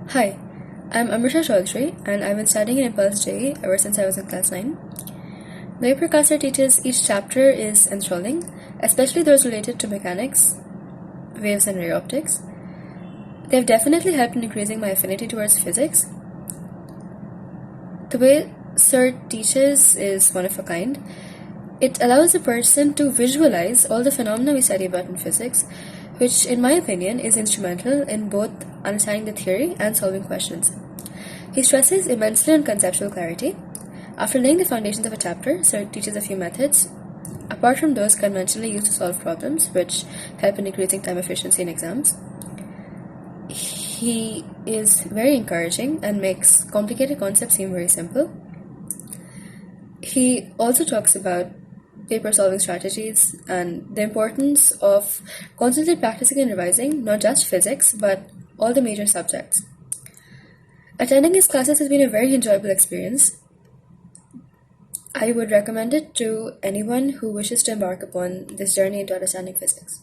Hi, I'm Amrisha Choudhury, and I've been studying in Impulse JE ever since I was in class 9. The way Professor teaches each chapter is enthralling, especially those related to mechanics, waves, and ray optics. They've definitely helped in increasing my affinity towards physics. The way Sir teaches is one of a kind. It allows a person to visualize all the phenomena we study about in physics, which, in my opinion, is instrumental in both understanding the theory and solving questions. He stresses immensely on conceptual clarity. After laying the foundations of a chapter, Sir teaches a few methods, apart from those conventionally used to solve problems, which help in increasing time efficiency in exams. He is very encouraging and makes complicated concepts seem very simple. He also talks about paper solving strategies and the importance of constantly practicing and revising not just physics but all the major subjects. Attending his classes has been a very enjoyable experience. I would recommend it to anyone who wishes to embark upon this journey into understanding physics.